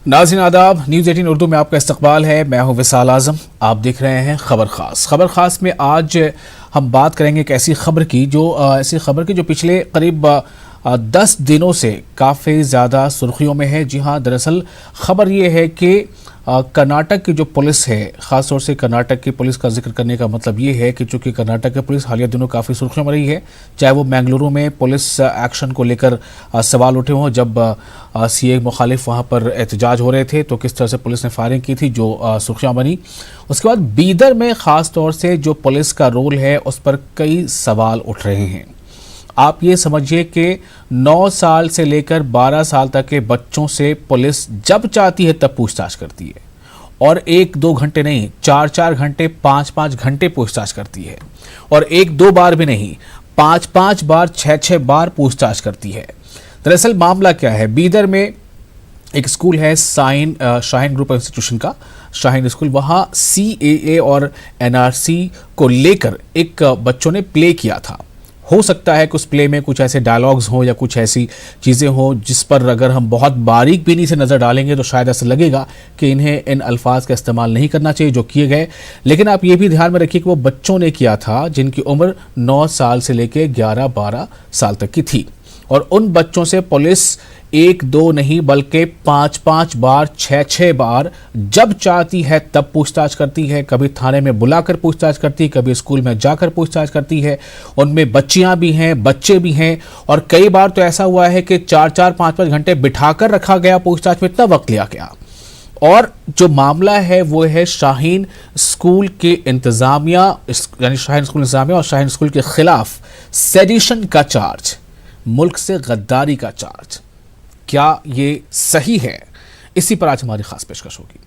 नाज़रीन आदाब, न्यूज़ 18 उर्दू में आपका इस्तकबाल है। मैं हूं विसाल आजम। आप देख रहे हैं खबर खास। खबर खास में आज हम बात करेंगे एक ऐसी खबर की जो पिछले करीब 10 दिनों से काफ़ी ज़्यादा सुर्खियों में है। जी हाँ, दरअसल खबर ये है कि कर्नाटक की जो पुलिस है, ख़ास तौर से कर्नाटक की पुलिस का जिक्र करने का मतलब ये है कि चूँकि कर्नाटक की पुलिस हालिया दिनों काफ़ी सुर्खियों में रही है, चाहे वो बेंगलुरु में पुलिस एक्शन को लेकर सवाल उठे हों, जब सीए मुखालिफ वहाँ पर एहतजाज हो रहे थे तो किस तरह से पुलिस ने फायरिंग की थी जो सुर्खियाँ बनी। उसके बाद बीदर में ख़ास तौर से जो पुलिस का रोल है उस पर कई सवाल उठ रहे हैं। आप ये समझिए कि 9 साल से लेकर 12 साल तक के बच्चों से पुलिस जब चाहती है तब पूछताछ करती है, और 1-2 घंटे नहीं, 4-4 घंटे, 5-5 घंटे पूछताछ करती है, और 1-2 बार भी नहीं, 5-5 बार, 6-6 बार पूछताछ करती है। दरअसल मामला क्या है, बीदर में एक स्कूल है शाहीन ग्रुप इंस्टीट्यूशन का शाहीन स्कूल। वहाँ CAA और NRC को लेकर एक बच्चों ने प्ले किया था। हो सकता है कि उस प्ले में कुछ ऐसे डायलॉग्स हों या कुछ ऐसी चीज़ें हों जिस पर अगर हम बहुत बारीक बीनी से नज़र डालेंगे तो शायद ऐसा लगेगा कि इन्हें इन अल्फाज का इस्तेमाल नहीं करना चाहिए जो किए गए। लेकिन आप ये भी ध्यान में रखिए कि वो बच्चों ने किया था जिनकी उम्र 9 साल से लेकर 11-12 साल तक की थी, और उन बच्चों से पुलिस 1-2 नहीं बल्कि 5-5 बार, 6-6 बार जब चाहती है तब पूछताछ करती है। कभी थाने में बुलाकर पूछताछ करती है, कभी स्कूल में जाकर पूछताछ करती है। उनमें बच्चियां भी हैं, बच्चे भी हैं, और कई बार तो ऐसा हुआ है कि 4-4, 5-5 घंटे बिठाकर रखा गया, पूछताछ में इतना वक्त लिया गया। और जो मामला है वो है शाहीन स्कूल के इंतजामिया, यानी शाहीन स्कूल इंतजामिया और शाहीन स्कूल के खिलाफ सेडिशन का चार्ज, मुल्क से गद्दारी का चार्ज। क्या ये सही है? इसी पर आज हमारी खास पेशकश होगी।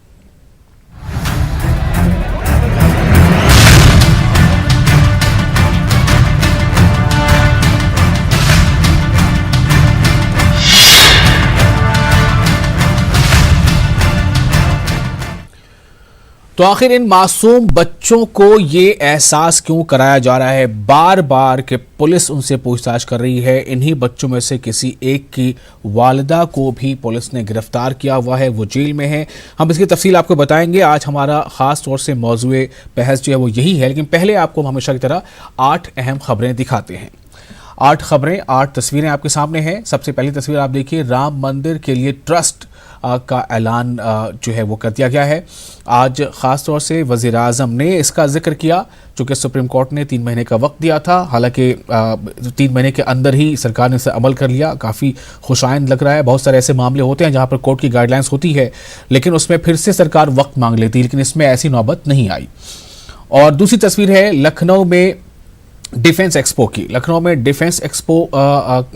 तो आखिर इन मासूम बच्चों को ये एहसास क्यों कराया जा रहा है बार बार कि पुलिस उनसे पूछताछ कर रही है? इन्हीं बच्चों में से किसी एक की वालिदा को भी पुलिस ने गिरफ्तार किया हुआ है, वो जेल में है। हम इसकी तफसील आपको बताएंगे। आज हमारा ख़ास तौर से मौजूए बहस जो है वो यही है, लेकिन पहले आपको हमेशा की तरह 8 अहम खबरें दिखाते हैं। 8 खबरें, 8 तस्वीरें आपके सामने हैं। सबसे पहली तस्वीर आप देखिए, राम मंदिर के लिए ट्रस्ट का ऐलान जो है वो कर दिया गया है। आज ख़ास तौर से वज़ीर आज़म ने इसका जिक्र किया, चूँकि सुप्रीम कोर्ट ने 3 महीने का वक्त दिया था। हालांकि 3 महीने के अंदर ही सरकार ने इसे अमल कर लिया, काफ़ी खुशाइंद लग रहा है। बहुत सारे ऐसे मामले होते हैं जहाँ पर कोर्ट की गाइडलाइंस होती है लेकिन उसमें फिर से सरकार वक्त मांग लेती है, लेकिन इसमें ऐसी नौबत नहीं आई। और दूसरी तस्वीर है लखनऊ में डिफेंस एक्सपो की। लखनऊ में डिफेंस एक्सपो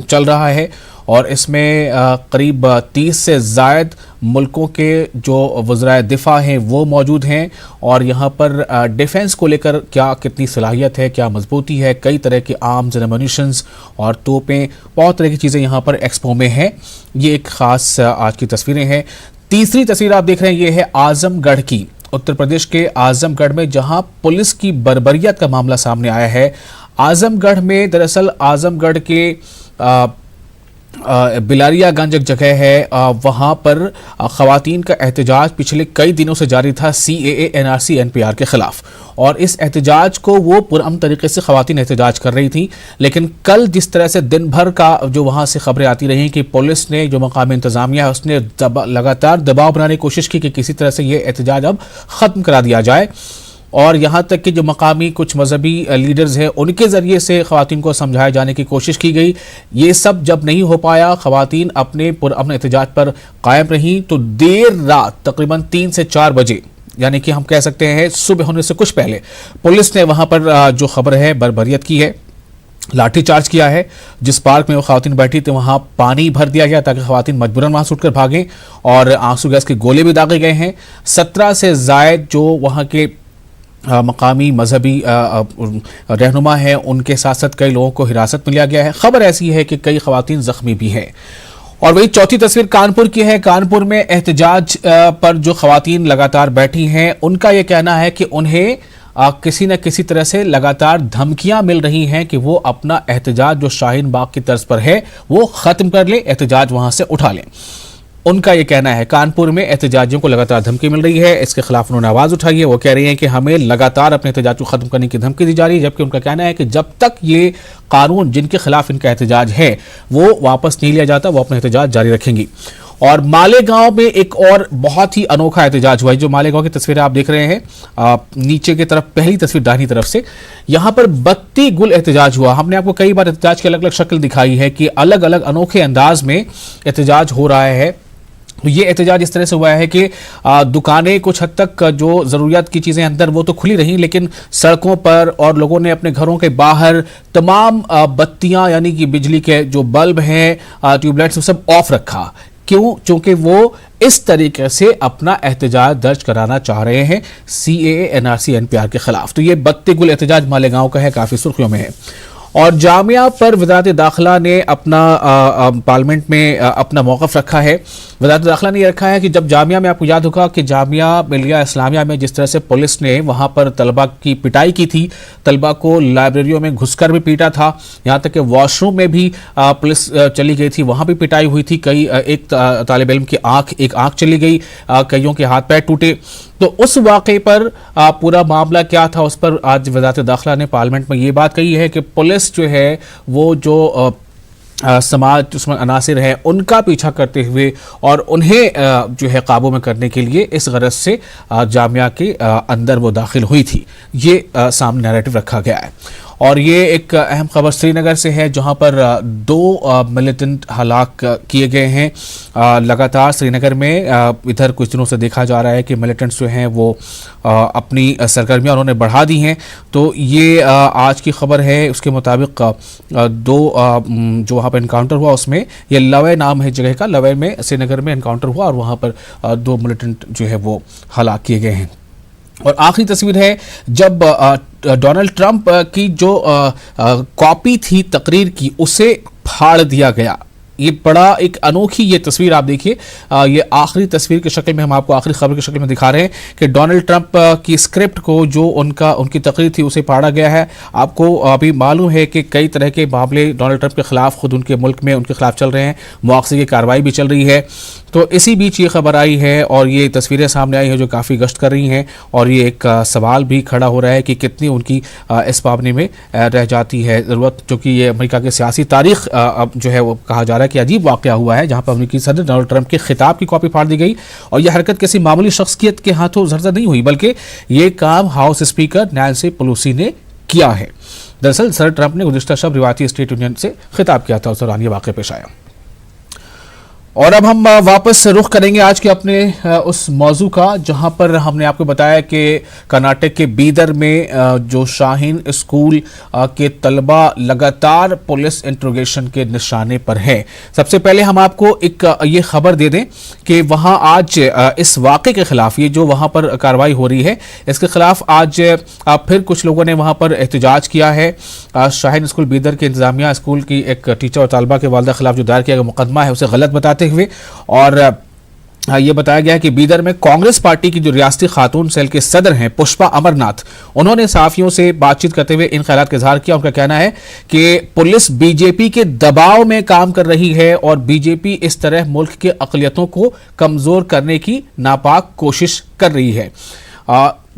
चल रहा है और इसमें करीब 30 से ज़ायद मुल्कों के जो वज़राए दिफा हैं वो मौजूद हैं, और यहाँ पर डिफेंस को लेकर क्या कितनी सलाहियत है, क्या मजबूती है, कई तरह के आर्म्स एंड एमुनिशंस और तोपें, बहुत तरह की चीज़ें यहाँ पर एक्सपो में हैं। ये एक ख़ास आज की तस्वीरें हैं। तीसरी तस्वीर आप देख रहे हैं, ये है आज़मगढ़ की, उत्तर प्रदेश के आज़मगढ़ में, जहाँ पुलिस की बर्बरियत का मामला सामने आया है। आज़मगढ़ में दरअसल आज़मगढ़ के बिलारियागंज एक जगह है, वहाँ पर ख़वातीन का एहतजाज पिछले कई दिनों से जारी था CAA, NRC, NPR के ख़िलाफ़, और इस एहतजाज को वो पुरअमन तरीके से ख़वातीन एहतजाज कर रही थी। लेकिन कल जिस तरह से दिन भर का जो वहाँ से ख़बरें आती रहीं कि पुलिस ने, जो मकामी इंतज़ामिया है, उसने लगातार दबाव बनाने की कोशिश की कि किसी तरह से ये एहतजाज अब ख़त्म करा दिया जाए, और यहाँ तक कि जो मकामी कुछ मजहबी लीडर्स हैं उनके ज़रिए से ख़वातीन को समझाए जाने की कोशिश की गई। ये सब जब नहीं हो पाया, ख़वातीन अपने एहतजाज पर कायम रहीं, तो देर रात तकरीबन 3 से 4 बजे, यानी कि हम कह सकते हैं सुबह होने से कुछ पहले, पुलिस ने वहाँ पर जो खबर है बर्बरियत की है, लाठीचार्ज किया है। जिस पार्क में वो ख़वातीन बैठी थी वहाँ पानी भर दिया गया ताकि ख़वातीन मजबूरन वहाँ से उठकर भागें, और आंसू गैस के गोले भी दागे गए हैं। 17 से ज़ायद जो वहाँ के मकामी मजहबी रहनुमा हैं उनके साथ साथ कई लोगों को हिरासत में लिया गया है। खबर ऐसी है कि कई ख़वातीन ज़ख्मी भी हैं। और वही चौथी तस्वीर कानपुर की है। कानपुर में एहतजाज पर जो ख़वातीन लगातार बैठी हैं, उनका ये कहना है कि उन्हें किसी न किसी तरह से लगातार धमकियां मिल रही हैं कि वो अपना एहतजाज जो शाहीन बाग की तर्ज पर है वो ख़त्म कर ले, एहतजाज वहाँ से उठा लें। उनका ये कहना है। कानपुर में एहतजाजियों को लगातार धमकी मिल रही है, इसके खिलाफ उन्होंने आवाज उठाई है। वो कह रही हैं कि हमें लगातार अपने एहतजाज को खत्म करने की धमकी दी जा रही है, जबकि उनका कहना है कि जब तक ये कानून जिनके खिलाफ इनका एहतजाज है वो वापस नहीं लिया जाता, वो अपना एहतजाज जारी रखेंगी। और मालेगांव में एक और बहुत ही अनोखा एहतजाज हुआ है। जो मालेगांव की तस्वीरें आप देख रहे हैं नीचे की तरफ, पहली तस्वीर दाहिनी तरफ से, यहां पर बत्ती गुल एहतजाज हुआ। हमने आपको कई बार एहतजाज की अलग अलग शक्ल दिखाई है कि अलग अलग अनोखे अंदाज में एहतजाज हो रहा है। तो ये एहतजाज इस तरह से हुआ है कि दुकानें कुछ हद तक जो ज़रूरियात की चीज़ें अंदर वो तो खुली रहीं, लेकिन सड़कों पर और लोगों ने अपने घरों के बाहर तमाम बत्तियां यानी कि बिजली के जो बल्ब हैं, ट्यूबलाइट्स, सब ऑफ रखा। क्यों? क्योंकि वो इस तरीके से अपना एहतजाज दर्ज कराना चाह रहे हैं CAA NRC NPR के खिलाफ। तो ये बत्ती गुल एहतजाज मालेगांव का है, काफ़ी सुर्खियों में है। और जामिया पर वज़ारत दाखिला ने अपना पार्लियामेंट में अपना मौक़िफ़ रखा है। वज़ारत दाखिला ने यह रखा है कि जब जामिया में, आपको याद होगा कि जामिया मिलिया इस्लामिया में जिस तरह से पुलिस ने वहाँ पर तलबा की पिटाई की थी, तलबा को लाइब्रेरियों में घुसकर भी पीटा था, यहाँ तक कि वॉशरूम में भी पुलिस चली गई थी, वहाँ भी पिटाई हुई थी। एक तालिब इल्म की एक आँख चली गई, कईयों के हाथ पैर टूटे। तो उस वाक़े पर पूरा मामला क्या था, उस पर आज वज़ारत दाखिला ने पार्लियामेंट में ये बात कही है कि पुलिस जो है वो जो समाज दुश्मन अनासिर है उनका पीछा करते हुए और उन्हें जो है काबू में करने के लिए इस गरज से जामिया के अंदर वो दाखिल हुई थी। ये सामने नैरेटिव रखा गया है। और ये एक अहम खबर श्रीनगर से है, जहां पर 2 मिलिटेंट हलाक किए गए हैं। लगातार श्रीनगर में इधर कुछ दिनों से देखा जा रहा है कि मिलिटेंट्स जो हैं वो अपनी सरगर्मियां उन्होंने बढ़ा दी हैं। तो ये आज की खबर है, उसके मुताबिक 2 जो वहाँ पर इनकाउंटर हुआ उसमें, ये लवे नाम है जगह का, लवे में श्रीनगर में इनकाउंटर हुआ और वहाँ पर 2 मिलिटेंट जो है वो हलाक किए गए हैं। और आखिरी तस्वीर है जब डोनाल्ड ट्रंप की जो कॉपी थी तकरीर की, उसे फाड़ दिया गया। ये बड़ा एक अनोखी ये तस्वीर आप देखिए, ये आखिरी तस्वीर की शक्ल में हम आपको आखिरी खबर की शक्ल में दिखा रहे हैं कि डोनाल्ड ट्रंप की स्क्रिप्ट को, जो उनकी तकरीर थी, उसे फाड़ा गया है। आपको अभी मालूम है कि कई तरह के मामले डोनाल्ड ट्रंप के खिलाफ खुद उनके मुल्क में उनके खिलाफ चल रहे हैं, मुआवजे की कार्रवाई भी चल रही है। तो इसी बीच ये खबर आई है और ये तस्वीरें सामने आई हैं जो काफ़ी गश्त कर रही हैं। और ये एक सवाल भी खड़ा हो रहा है कि कितनी उनकी इस पाबंदी में रह जाती है ज़रूरत, क्योंकि ये अमेरिका की सियासी तारीख अब जो है वो कहा जा रहा है कि अजीब वाक़या हुआ है, जहाँ पर अमेरिकी सदर डोनाल्ड ट्रंप के खिताब की कॉपी फाड़ दी गई। और यह हरकत किसी मामूली शख्सियत के हाथों जर्जर नहीं हुई, बल्कि ये काम हाउस स्पीकर नैंसी पेलोसी ने किया है। दरअसल सर ट्रंप ने गुज़िश्ता शब रिवायती स्टेट यूनियन से खिताब किया था, उस दौरान ये वाक़या पेश आया। और अब हम वापस रुख करेंगे आज के अपने उस मौजू का, जहां पर हमने आपको बताया कि कर्नाटक के बीदर में जो शाहीन स्कूल के तलबा लगातार पुलिस इंट्रोगेशन के निशाने पर हैं। सबसे पहले हम आपको एक ये खबर दे दें कि वहां आज इस वाक़े के खिलाफ, ये जो वहां पर कार्रवाई हो रही है, इसके खिलाफ आज फिर कुछ लोगों ने वहां पर एहतजाज किया है। शाहीन स्कूल बीदर के इंतजामिया स्कूल की एक टीचर और तालबा के वालिदा खिलाफ जो दायर किया गया मुकदमा है उसे गलत बताते हुए, और ये बताया गया कि बीदर में कांग्रेस पार्टी की जो रियासती खातून सेल के सदर हैं पुष्पा अमरनाथ, उन्होंने सहाफियों से बातचीत करते हुए इन ख्यालात का इजहार किया। उनका कहना है कि पुलिस बीजेपी के दबाव में काम कर रही है और बीजेपी इस तरह मुल्क के अक़लियतों को कमजोर करने की नापाक कोशिश कर रही है।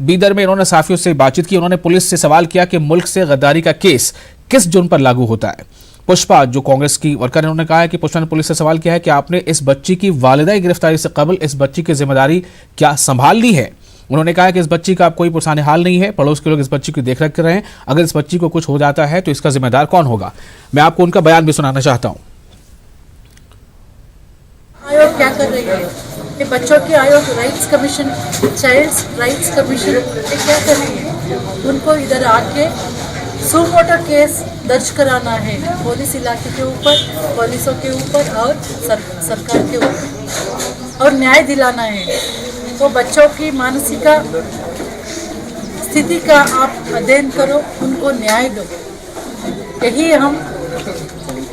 बीदर में इन्होंने सहाफियों से बातचीत की। उन्होंने पुलिस से सवाल किया कि मुल्क से गद्दारी का केस किस जुर्म पर लागू होता है। पुष्पा जो कांग्रेस की वर्कर है, उन्होंने कहा है कि पुष्पा ने पुलिस से सवाल किया है कि आपने इस बच्ची की वालिदा की गिरफ्तारी से कबल इस बच्ची की जिम्मेदारी क्या संभाल ली है। उन्होंने कहा कि इस बच्ची का अब कोई पुरसाने हाल नहीं है, पड़ोस के लोग इस बच्ची की देखरेख कर रहे हैं, अगर इस बच्ची को कुछ हो जाता है तो इसका जिम्मेदार कौन होगा। मैं आपको उनका बयान भी सुनाना चाहता हूँ। आयोग क्या कर रही है, ये बच्चों के आयोग, rights commission, child's rights commission, ये क्या कर रही है। उनको इधर आके सुमोटो केस दर्ज कराना है पुलिस इलाके के ऊपर, पुलिसों के ऊपर और सरकार के ऊपर, और न्याय दिलाना है। तो बच्चों की मानसिक स्थिति का आप अध्ययन करो, उनको न्याय दो। यही हम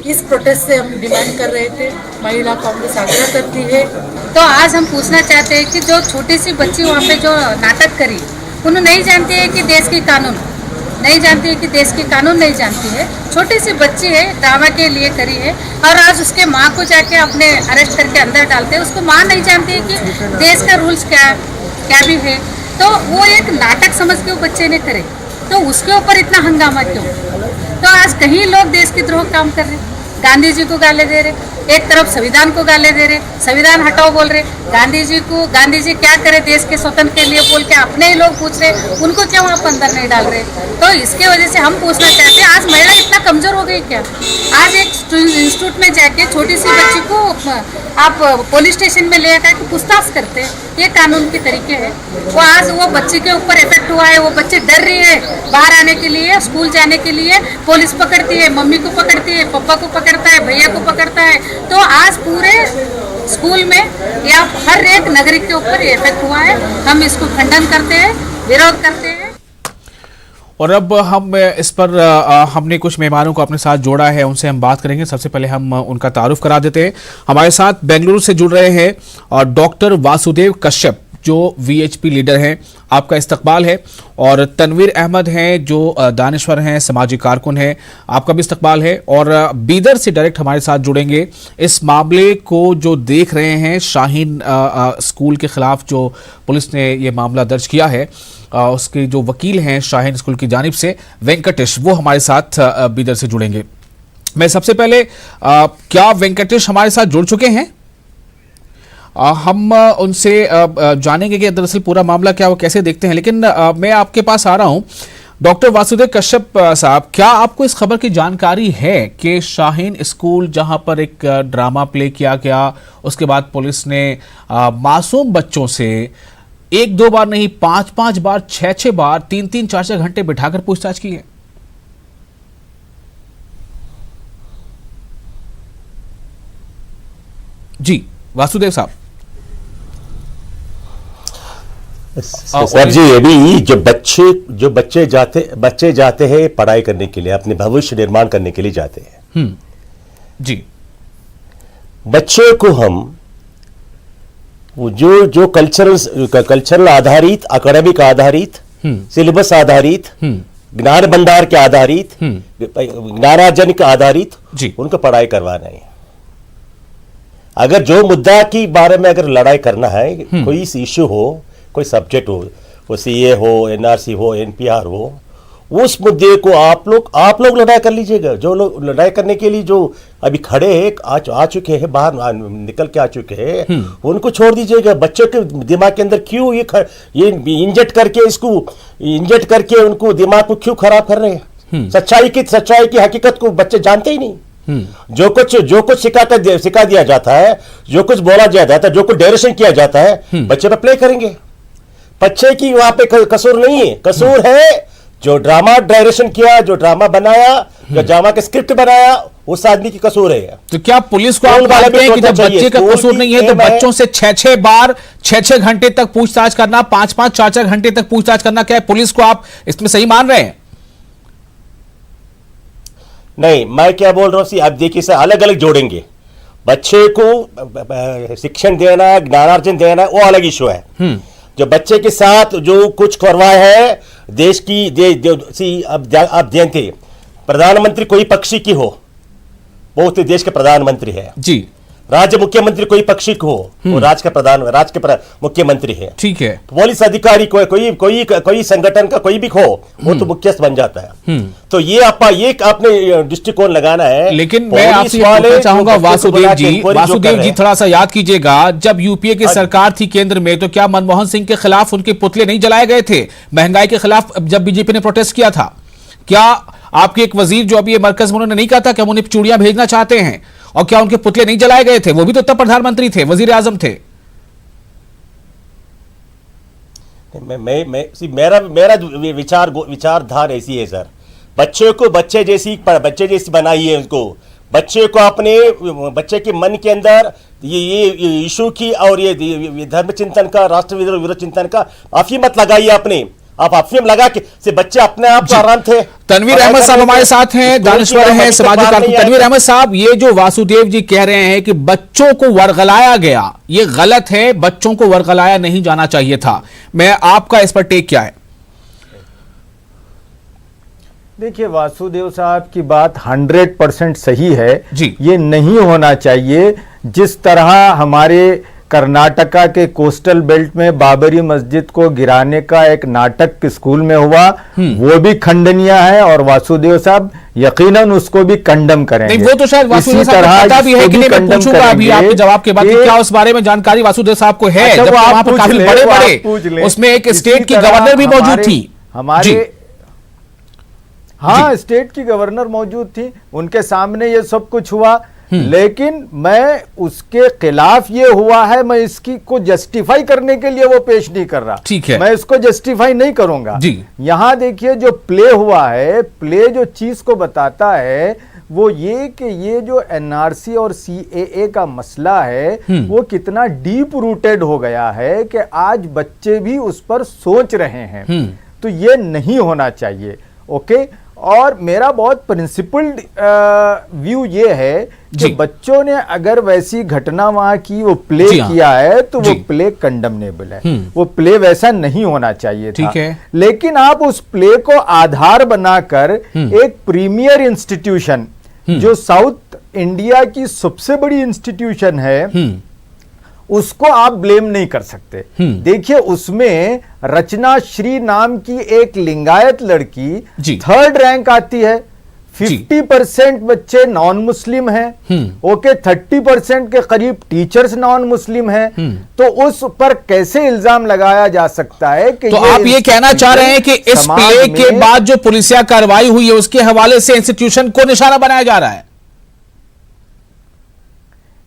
इस प्रोटेस्ट से हम डिमांड कर रहे थे। महिला कांग्रेस आग्रह करती है। तो आज हम पूछना चाहते हैं कि जो छोटी सी बच्ची वहाँ पे जो नाटक करी, उन्होंने नहीं जानती है कि देश के कानून, नहीं जानती है, कि देश के कानून नहीं जानती है। छोटी सी बच्ची है, ड्रामा के लिए करी है, और आज उसके माँ को जाके अपने अरेस्ट करके अंदर डालते हैं। उसको माँ नहीं जानती है कि देश का रूल्स क्या भी है। तो वो एक नाटक समझ के वो बच्चे ने करे, तो उसके ऊपर इतना हंगामा क्यों? तो आज कहीं लोग देश की द्रोह काम कर रहे, गांधी जी को गाले दे रहे, एक तरफ संविधान को गाले दे रहे, संविधान हटाओ बोल रहे, गांधी जी क्या करे देश के स्वतंत्र के लिए बोल के अपने ही लोग पूछ रहे, उनको क्यों आप अंदर नहीं डाल रहे? तो इसके वजह से हम पूछना चाहते हैं, आज महिला इतना कमजोर हो गई क्या? आज एक इंस्टीट्यूट में जाके छोटी सी बच्ची को आप पुलिस स्टेशन में ले आकर पूछताछ करते हैं, ये कानून के तरीके है? वो आज वो बच्ची के ऊपर इफेक्ट हुआ है, वो बच्ची डर रही है बाहर आने के लिए, स्कूल जाने के लिए। पुलिस पकड़ती है, मम्मी को पकड़ती है, पापा को पकड़ता है, भैया को पकड़ता है। तो आज पूरे स्कूल में या हर एक नागरिक के ऊपर ये इफेक्ट हुआ है। हम इसको खंडन करते हैं, विरोध करते हैं। और अब हम इस पर हमने कुछ मेहमानों को अपने साथ जोड़ा है, उनसे हम बात करेंगे। सबसे पहले हम उनका तारुफ करा देते हैं। हमारे साथ बेंगलुरु से जुड़ रहे हैं और डॉक्टर वासुदेव कश्यप, जो वीएचपी लीडर हैं, आपका इस्तकबाल है। और तनवीर अहमद हैं, जो दानिश्वर हैं, सामाजिक कारकुन हैं, आपका भी इस्तकबाल है। और बीदर से डायरेक्ट हमारे साथ जुड़ेंगे। इस मामले को जो देख रहे हैं, शाहीन स्कूल के खिलाफ जो पुलिस ने ये मामला दर्ज किया है, उसके जो वकील हैं शाहीन स्कूल की जानिब से, वेंकटेश, वो हमारे साथ बीदर से जुड़ेंगे। मैं सबसे पहले क्या वेंकटेश हमारे साथ जुड़ चुके हैं? हम उनसे जानेंगे कि दरअसल पूरा मामला क्या, वो कैसे देखते हैं। लेकिन मैं आपके पास आ रहा हूं, डॉक्टर वासुदेव कश्यप साहब, क्या आपको इस खबर की जानकारी है कि शाहीन स्कूल जहां पर एक ड्रामा प्ले किया गया, उसके बाद पुलिस ने मासूम बच्चों से 1-2 बार नहीं, 5-5 बार, 6-6 बार, 3-3, 4-4 घंटे बिठाकर पूछताछ की है? जी वासुदेव साहब। सर जी, अभी जो बच्चे जाते हैं पढ़ाई करने के लिए, अपने भविष्य निर्माण करने के लिए जाते हैं। जी, बच्चे को हम जो कल्चरल आधारित, एकेडमिक आधारित, सिलेबस आधारित, ज्ञान भंडार के आधारित, ज्ञानार्जन के आधारित उनको पढ़ाई करवाना है। अगर जो मुद्दा के बारे में अगर लड़ाई करना है, कोई इश्यू हो, कोई सब्जेक्ट हो, वो सीए हो, एनआरसी हो, एनपीआर हो, उस मुद्दे को आप लोग लड़ाई कर लीजिएगा। जो लोग लड़ाई करने के लिए जो अभी खड़े हैं, आ चुके हैं, बाहर निकल के आ चुके हैं, उनको छोड़ दीजिएगा। बच्चों के दिमाग के अंदर क्यों ये इंजेक्ट करके उनको दिमाग को क्यों खराब कर रहे हैं? सच्चाई की हकीकत को बच्चे जानते ही नहीं। जो कुछ सिखा दिया जाता है, जो कुछ बोला जाता है, जो कुछ डायरेक्शन किया जाता है, बच्चे पे प्ले करेंगे। बच्चे की वहां पे कसूर नहीं है, कसूर है जो ड्रामा डायरेक्शन किया, जो ड्रामा बनाया, जो ड्रामा का स्क्रिप्ट बनाया, उस आदमी की कसूर है। तो क्या पुलिस को आप मानते हैं कि जब बच्चे का कसूर नहीं है तो बच्चों से 6-6 बार, 6-6 घंटे तक पूछताछ करना, 5-5, 4-4 घंटे तक पूछताछ करना, क्या पुलिस को आप इसमें सही मान रहे हैं? नहीं, मैं क्या बोल रहा हूं, आप देखिए सर, अलग अलग जोड़ेंगे। बच्चे को शिक्षण देना, ज्ञानार्जन देना, वो अलग इशू है। जो बच्चे के साथ जो कुछ करवाया है, देश की अब जानते, प्रधानमंत्री कोई पक्षी की हो, वो तो देश के प्रधानमंत्री है जी। राज्य मुख्यमंत्री कोई पक्षी को हो, वो राज्य के मुख्यमंत्री है। ठीक है। पुलिस अधिकारी कोई संगठन का कोई भी हो, वो तो मुख्यस्थ बन जाता है। तो ये आपने दृष्टिकोण लगाना है। लेकिन मैं आपसे पूछना चाहूंगा वासुदेव जी, थोड़ा सा याद कीजिएगा, जब यूपीए की सरकार थी केंद्र में, तो क्या मनमोहन सिंह के खिलाफ उनके पुतले नहीं जलाए गए थे? महंगाई के खिलाफ जब बीजेपी ने प्रोटेस्ट किया था, क्या आपके एक वजीर जो अभी मरकज में, उन्होंने नहीं कहा था कि हम उन्हें चूड़ियां भेजना चाहते हैं? और क्या उनके पुतले नहीं जलाए गए थे? वो भी तो तब प्रधानमंत्री थे, वजीर आजम थे। मेरा विचारधारा ऐसी है सर, बच्चे जैसी बनाई है उनको। बच्चे को अपने बच्चे के मन के अंदर ये इशू की और ये धर्म चिंतन का, राष्ट्र विरोध चिंतन का अफीम मत लगाइए। आप अफीम लगा के से बच्चे अपने आप को आराम थे। तनवीर अहमद साहब हमारे साथ हैं, दानिश्वर हैं, सामाजिक कारकुन। तनवीर अहमद साहब, ये जो वासुदेव जी कह रहे हैं कि बच्चों को वर्गलाया गया, ये गलत है, बच्चों को वर्गलाया नहीं जाना चाहिए था, मैं आपका इस पर टेक क्या है? देखिए वासुदेव साहब की बात 100% सही है जी। ये नहीं होना चाहिए। जिस तरह हमारे कर्नाटका के कोस्टल बेल्ट में बाबरी मस्जिद को गिराने का एक नाटक स्कूल में हुआ, वो भी खंडनीय है और वासुदेव साहब यकीनन उसको भी कंडम करेंगे। नहीं, वो तो शायद वासुदेव साहब को पता भी है कि नहीं, मैं पूछूंगा अभी आपके जवाब के बाद कि क्या उस बारे में जानकारी वासुदेव साहब को है। अच्छा, जब वहां पर काफी बड़े उसमें एक स्टेट की गवर्नर भी मौजूद थी हमारे, हाँ स्टेट की गवर्नर मौजूद थी, उनके सामने ये सब कुछ हुआ। लेकिन मैं उसके खिलाफ ये हुआ है, मैं इसकी को जस्टिफाई करने के लिए वो पेश नहीं कर रहा। ठीक है, मैं इसको जस्टिफाई नहीं करूंगा जी। यहां देखिए जो प्ले हुआ है, प्ले जो चीज को बताता है वो ये कि ये जो एनआरसी और सीएए का मसला है वो कितना डीप रूटेड हो गया है कि आज बच्चे भी उस पर सोच रहे हैं। तो ये नहीं होना चाहिए। ओके, और मेरा बहुत प्रिंसिपल्ड व्यू ये है कि बच्चों ने अगर वैसी घटना वहां की वो प्ले किया है तो वो प्ले कंडमनेबल है। वो प्ले वैसा नहीं होना चाहिए था। लेकिन आप उस प्ले को आधार बनाकर एक प्रीमियर इंस्टीट्यूशन जो साउथ इंडिया की सबसे बड़ी इंस्टीट्यूशन है उसको आप ब्लेम नहीं कर सकते। देखिए उसमें रचना श्री नाम की एक लिंगायत लड़की 3rd रैंक आती है। 50% बच्चे नॉन मुस्लिम हैं। ओके, 30% के करीब टीचर्स नॉन मुस्लिम हैं। तो उस पर कैसे इल्जाम लगाया जा सकता है कि तो आप ये कहना चाह रहे हैं कि इस प्ले के बाद जो पुलिसिया कार्रवाई हुई है उसके हवाले से इंस्टीट्यूशन को निशाना बनाया जा रहा है?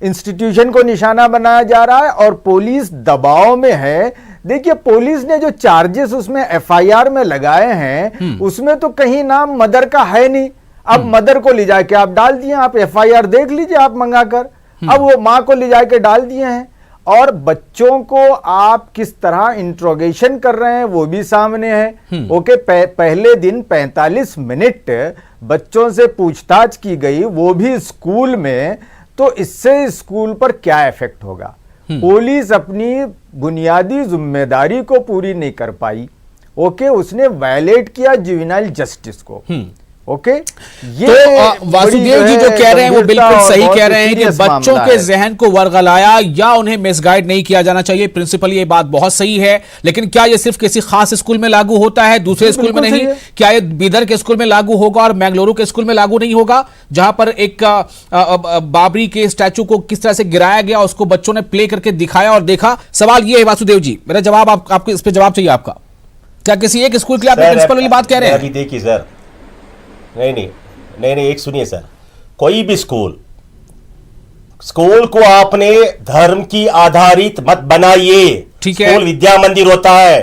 इंस्टीट्यूशन को निशाना बनाया जा रहा है और पुलिस दबाव में है। देखिए पुलिस ने जो चार्जेस उसमें एफआईआर में लगाए हैं उसमें तो कहीं नाम मदर का है नहीं। अब मदर को ले जाके आप डाल दिए, आप एफआईआर देख लीजिए आप मंगाकर। अब वो मां को ले जाके डाल दिए हैं और बच्चों को आप किस तरह इंट्रोगेशन कर रहे हैं वो भी सामने है। ओके, पहले दिन 45 मिनट बच्चों से पूछताछ की गई, वो भी स्कूल में। तो इससे स्कूल पर क्या इफेक्ट होगा? पुलिस अपनी बुनियादी जिम्मेदारी को पूरी नहीं कर पाई। ओके, उसने वायलेट किया जुवेनाइल जस्टिस को। ओके, ये तो वासुदेव जी जो कह रहे हैं वो बिल्कुल सही कह रहे हैं कि बच्चों के जहन को वर्गलाया या उन्हें मिसगाइड नहीं किया जाना चाहिए। प्रिंसिपली ये बात बहुत सही है, लेकिन क्या ये सिर्फ किसी खास स्कूल में लागू होता है, दूसरे स्कूल में नहीं? क्या ये बीदर के स्कूल में लागू होगा और मैंगलुरु के स्कूल में लागू नहीं होगा, जहां पर एक बाबरी के स्टैचू को किस तरह से गिराया गया, उसको बच्चों ने प्ले करके दिखाया और देखा? सवाल ये है वासुदेव जी, मेरा जवाब आपको इस पर जवाब चाहिए आपका। क्या किसी एक स्कूल के लिए आप प्रिंसिपल वाली बात कह रहे हैं? अभी देखिए सर, नहीं, एक सुनिए सर, कोई भी स्कूल को आपने धर्म की आधारित मत बनाइए। ठीक है, स्कूल विद्या मंदिर होता है,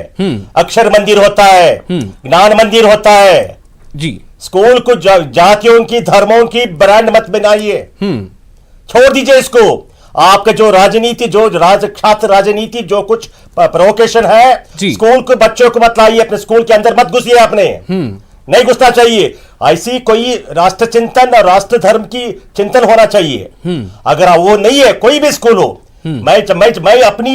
अक्षर मंदिर होता है, ज्ञान मंदिर होता है जी। स्कूल को जातियों की धर्मों की ब्रांड मत बनाइए। छोड़ दीजिए इसको। आपका जो राजनीति, जो छात्र राजनीति, जो कुछ प्रोवोकेशन है, स्कूल को बच्चों को मत लाइए, अपने स्कूल के अंदर मत घुसिए। आपने नहीं घुसना चाहिए। ऐसी कोई राष्ट्र चिंतन और राष्ट्र धर्म की चिंतन होना चाहिए। अगर वो नहीं है, कोई भी स्कूल हो, मैं अपनी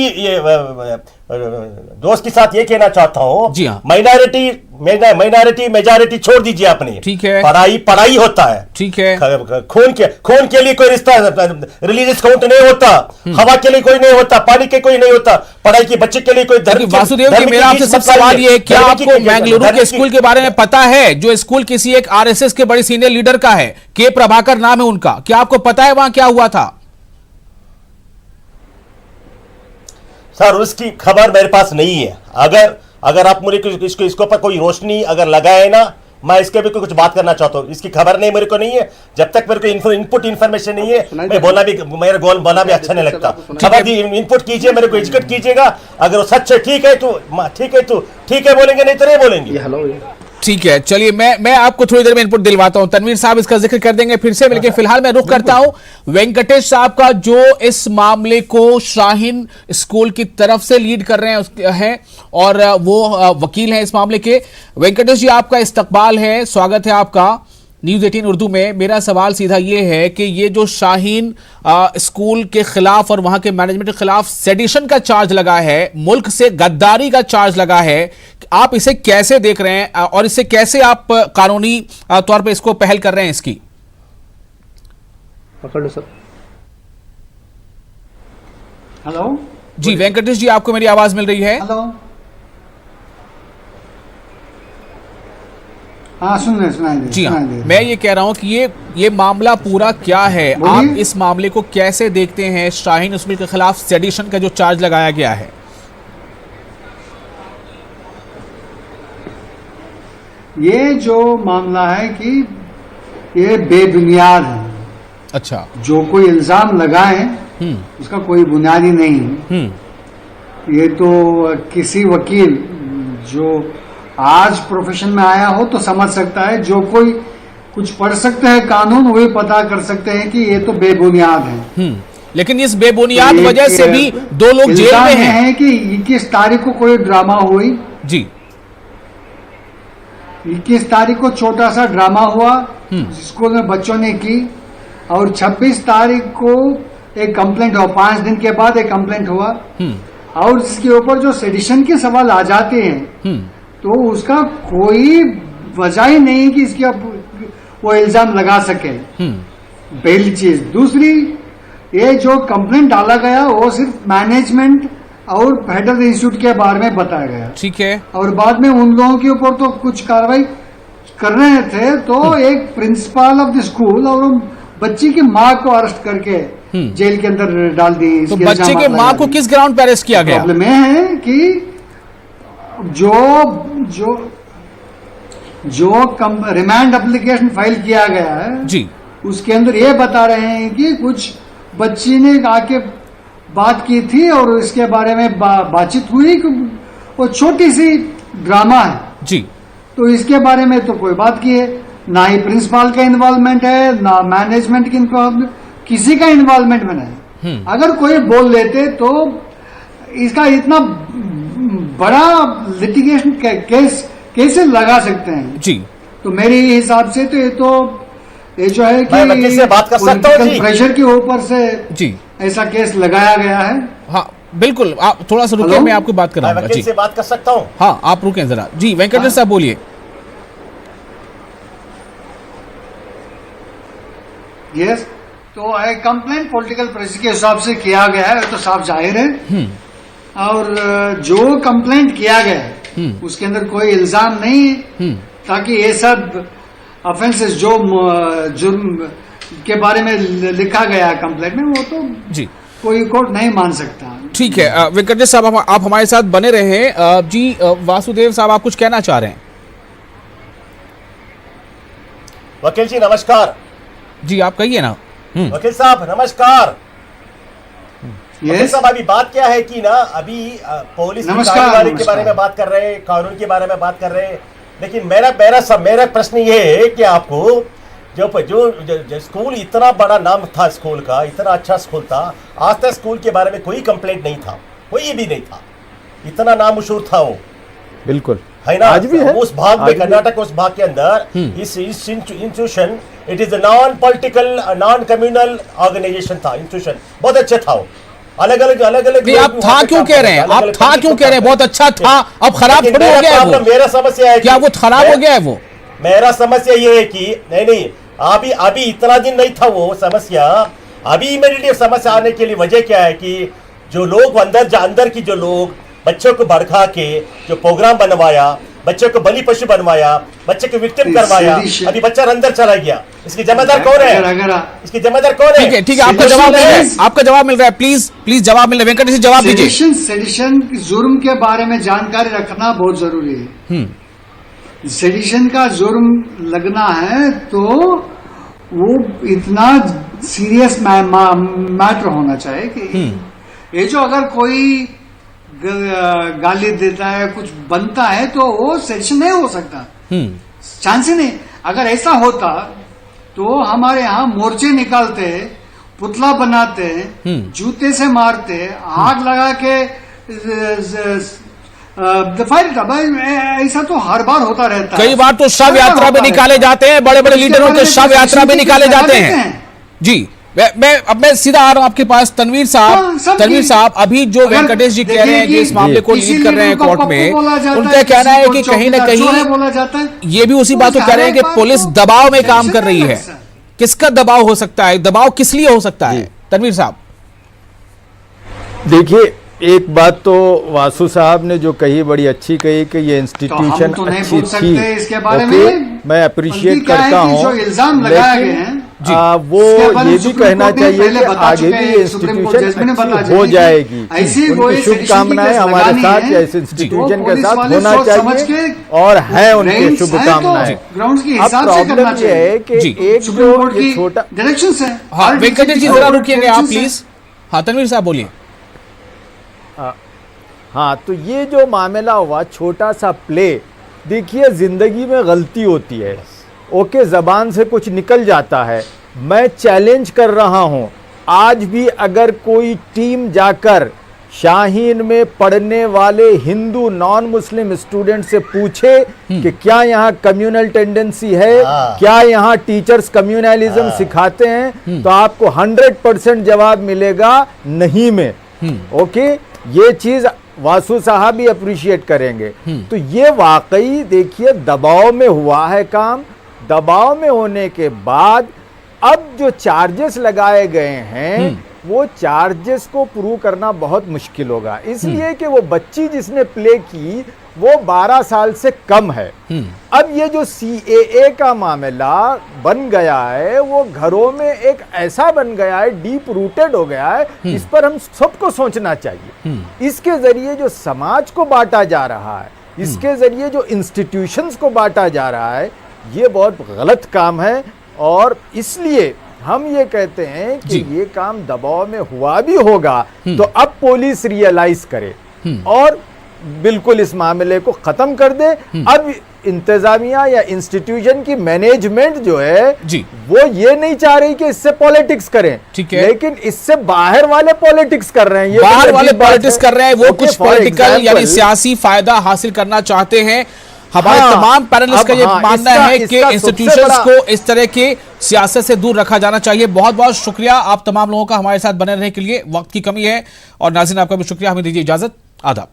दोस्त के साथ ये कहना चाहता हूँ, माइनॉरिटी मेजॉरिटी छोड़ दीजिए आपने। ठीक है, पढ़ाई होता है। ठीक है, खून के लिए कोई रिश्ता, रिलीजियस काउंट नहीं होता, हवा के लिए कोई नहीं होता, पानी के कोई नहीं होता, पढ़ाई के बच्चे के लिए कोई धर्म। वासुदेव जी, मेरा आपसे सब सवाल ये है, क्या आपको मैंगलुरु के स्कूल के बारे में पता है, जो स्कूल किसी एक आरएसएस के बड़े सीनियर लीडर का है, के प्रभाकर नाम है उनका? क्या आपको पता है वहां क्या हुआ था? सर उसकी खबर मेरे पास नहीं है। अगर आप मुझे इसके ऊपर कोई रोशनी अगर लगाए ना, मैं इसके भी कुछ बात करना चाहता हूँ। इसकी खबर नहीं मेरे को नहीं है। जब तक मेरे को इनपुट इन्फॉर्मेशन नहीं है, मैं बोलना भी अच्छा नहीं लगता। खबर दी, इनपुट कीजिए, मेरे को एजुकेट कीजिएगा। अगर वो सच है ठीक है तो ठीक है बोलेंगे, नहीं तो नहीं बोलेंगे। ठीक है, चलिए मैं आपको थोड़ी देर में इनपुट दिलवाता हूं। तनवीर साहब इसका जिक्र कर देंगे फिर से, लेकिन फिलहाल मैं रुख करता हूं वेंकटेश साहब का, जो इस मामले को शाहीन स्कूल की तरफ से लीड कर रहे हैं और वो वकील हैं इस मामले के। वेंकटेश जी, आपका इस्तकबाल है, स्वागत है आपका। न्यूज 18 उर्दू में। मेरा सवाल सीधा ये है कि ये जो शाहीन स्कूल के खिलाफ और वहां के मैनेजमेंट के खिलाफ सेडिशन का चार्ज लगा है, मुल्क से गद्दारी का चार्ज लगा है, आप इसे कैसे देख रहे हैं और इससे कैसे आप कानूनी तौर पर इसको पहल कर रहे हैं इसकी? पकड़ लो सर। हेलो जी वेंकटेश जी, आपको मेरी आवाज मिल रही है? हेलो, हाँ सुन रहे, सुनाई दे। जी हाँ, मैं ये कह रहा हूं कि ये मामला पूरा क्या है, आप इस मामले को कैसे देखते हैं? शाहीन स्कूल के खिलाफ सेडिशन का जो चार्ज लगाया गया है। ये जो मामला है कि ये बेबुनियाद है। अच्छा। जो कोई इल्जाम लगाए उसका कोई बुनियादी नहीं है। ये तो किसी वकील जो आज प्रोफेशन में आया हो तो समझ सकता है, जो कोई कुछ पढ़ सकते हैं कानून वही पता कर सकते हैं कि ये तो बेबुनियाद है। लेकिन इस बेबुनियाद वजह से भी 2 लोग जेल में हैं। कि 21 तारीख को कोई ड्रामा हुई जी, 21 तारीख को छोटा सा ड्रामा हुआ स्कूल में बच्चों ने की, और 26 तारीख को एक कंप्लेंट हुआ, 5 दिन के बाद एक कंप्लेंट हुआ, और इसके ऊपर जो सेडिशन के सवाल आ जाते हैं तो उसका कोई वजह ही नहीं कि इसके वो इल्जाम लगा सके। पहली चीज। दूसरी, ये जो कंप्लेंट डाला गया वो सिर्फ मैनेजमेंट और फेडरल इंस्टीट्यूट के बारे में बताया गया। ठीक है। और बाद में उन लोगों के ऊपर तो कुछ कार्रवाई कर रहे थे, तो एक प्रिंसिपल ऑफ द स्कूल और बच्ची की माँ को अरेस्ट करके जेल के अंदर डाल दी। तो बच्चे के माँ को किस ग्राउंड पर अरेस्ट किया गया? प्रॉब्लम यह है कि जो रिमांड एप्लीकेशन फाइल किया गया है जी, उसके अंदर ये बता रहे हैं कि कुछ बच्ची ने आके बात की थी और इसके बारे में बातचीत हुई कि वो छोटी सी ड्रामा है जी। तो इसके बारे में तो कोई बात की है, ना ही प्रिंसिपल का इन्वॉल्वमेंट है, ना मैनेजमेंट की इन्वॉल्वमेंट, किसी का इन्वॉल्वमेंट में नहीं। अगर कोई बोल लेते तो इसका इतना बड़ा लिटिगेशन केस कैसे लगा सकते हैं जी। तो मेरे हिसाब से तो ये जो है कि वकील से बात कर सकता हूं जी? प्रेशर के ऊपर से जी ऐसा केस लगाया गया है। हाँ बिल्कुल, आप थोड़ा सा रुकिए, मैं आपको बात कराऊंगा। वकील जी से बात कर सकता हूं? हाँ आप रुकें जरा। जी वेंकटेश साहब बोलिए। यस, तो कंप्लेंट पॉलिटिकल प्रेशर के हिसाब से किया गया है तो साफ जाहिर है। और जो कंप्लेंट किया गया है उसके अंदर कोई इल्जाम नहीं है, ताकि ये सब ऑफेंसेस जो जुर्म के बारे में लिखा गया है कंप्लेंट में वो तो जी कोई कोर्ट नहीं मान सकता। ठीक है वेंकटेश साहब, आप हमारे साथ बने रहे। जी वासुदेव साहब, आप कुछ कहना चाह रहे हैं? वकील जी नमस्कार। जी आप कहिए ना। वकील साहब नमस्कार। वकील साहब, अभी बात क्या है कि ना अभी पुलिस की कार्रवाई के बारे में बात कर रहे हैं, कानून के बारे में बात कर रहे हैं, लेकिन मेरा प्रश्न ये है कि आपको जो स्कूल इतना बड़ा नाम था, स्कूल का इतना अच्छा स्कूल था, आज तक स्कूल के बारे में कोई कंप्लेंट नहीं था, कोई भी नहीं था, इतना नाम मशहूर था वो। बिल्कुल है ना? आज भी है। उस भाग में, कर्नाटक उस भाग के अंदर इस institution, it is non political non communal organisation था, इंस्टीट्यूशन बहुत अच्छा था वो। अलग अलग आप था क्यों कह रहे हैं? आप था क्यों कह रहे हैं? बहुत अच्छा था, अब खराब थोड़ी हो गया है वो। मेरा समस्या है क्या वो खराब हो गया है वो? मेरा समस्या ये है कि नहीं अभी इतना दिन नहीं था वो समस्या, अभी इमीडिएट समस्या आने के लिए वजह क्या है कि जो लोग अंदर की जो लोग बच्चों को भड़का के जो प्रोग्राम बनवाया, बच्चों को बलि पशु बनवाया, बच्चे को विक्टिम करवाया, अभी बच्चा अंदर चला गया, इसकी जिम्मेदार कौन है? इसकी जिम्मेदार कौन है? ठीक है, आपका जवाब मिल रहा है, आपका जवाब मिल रहा है। प्लीज जवाब मिल रहा है। वेंकटेश जी जवाब दीजिए। सेडिशन जुर्म के बारे में जानकारी रखना बहुत जरूरी है। सेडिशन का जुर्म लगना है तो वो इतना सीरियस मैटर होना चाहिए कि ये जो अगर कोई गाली देता है, कुछ बनता है तो वो सेडिशन नहीं हो सकता, चांस ही नहीं। अगर ऐसा होता तो हमारे यहाँ मोर्चे निकालते, पुतला बनाते, जूते से मारते, आग लगा के ऐसा तो हर बार होता रहता है। कई बार तो शव यात्रा में निकाले जाते हैं, बड़े बड़े लीडरों के शव यात्रा में निकाले जाते हैं। जी मैं सीधा आ रहा हूं आपके पास। तनवीर साहब अभी जो वेंकटेश जी कह रहे हैं कि इस मामले को लीड कर रहे हैं कोर्ट में, उनका कहना है कि कहीं ना कहीं ये भी उसी बात को कह रहे हैं कि पुलिस दबाव में काम कर रही है। किसका दबाव हो सकता है? दबाव किस लिए हो सकता है तनवीर साहब? देखिए, एक बात तो वासु साहब ने जो कही बड़ी अच्छी कही कि ये इंस्टीट्यूशन तो अच्छी थी, इसके बारे ओके, में मैं अप्रिशिएट करता हूँ, इल्जाम लगाए गए हैं वो ये भी कहना चाहिए कि आगे भी ये इंस्टीट्यूशन अच्छी हो जाएगी। उनकी शुभकामनाएं हमारे साथ या इस इंस्टीट्यूशन के साथ होना चाहिए और है उनकी शुभकामनाएं। अब प्रॉब्लम ये है कि एक जो ये छोटा डायरेक्शंस है। हाँ वेंकटेश जी जरा रुकिएगा आप प्लीज। हाँ तनवीर साहब बोलिए। हाँ, तो ये जो मामला हुआ छोटा सा प्ले, देखिए जिंदगी में गलती होती है, ओके, जबान से कुछ निकल जाता है। मैं चैलेंज कर रहा हूं, आज भी अगर कोई टीम जाकर शाहीन में पढ़ने वाले हिंदू नॉन मुस्लिम स्टूडेंट से पूछे कि क्या यहाँ कम्युनल टेंडेंसी है, क्या यहाँ टीचर्स कम्युनलिज्म सिखाते हैं, तो आपको 100% जवाब मिलेगा नहीं में। ओके, ये चीज वासु साहब भी अप्रिशिएट करेंगे। तो ये वाकई देखिए दबाव में हुआ है काम। दबाव में होने के बाद अब जो चार्जेस लगाए गए हैं वो चार्जेस को प्रूव करना बहुत मुश्किल होगा, इसलिए कि वो बच्ची जिसने प्ले की वो 12 साल से कम है। अब ये जो CAA का मामला बन गया है वो घरों में एक ऐसा बन गया है, डीप रूटेड हो गया है, इस पर हम सबको सोचना चाहिए। इसके जरिए जो समाज को बांटा जा रहा है, इसके जरिए जो इंस्टीट्यूशंस को बांटा जा रहा है, ये बहुत गलत काम है। और इसलिए हम ये कहते हैं कि ये काम दबाव में हुआ भी होगा तो अब पुलिस रियलाइज करे और बिल्कुल इस मामले को खत्म कर दे। अब इंतजामिया या इंस्टीट्यूशन की मैनेजमेंट जो है वो ये नहीं चाह रही कि इससे पॉलिटिक्स करें, ठीक है, लेकिन इससे बाहर वाले पॉलिटिक्स कर रहे हैं। ये बाहर वाले पॉलिटिक्स कर रहे हैं, वो कुछ पॉलिटिकल यानी सियासी फायदा हासिल करना चाहते हैं। हमारे तमाम पैनलिस्ट का ये मानना है कि इंस्टीट्यूशंस को इस तरह के सियासत से दूर रखा जाना चाहिए। बहुत बहुत शुक्रिया आप तमाम लोगों का हमारे साथ बने रहने के लिए। वक्त की कमी है और नाज़रीन आपका भी शुक्रिया। हमें दीजिए इजाजत। आदाब।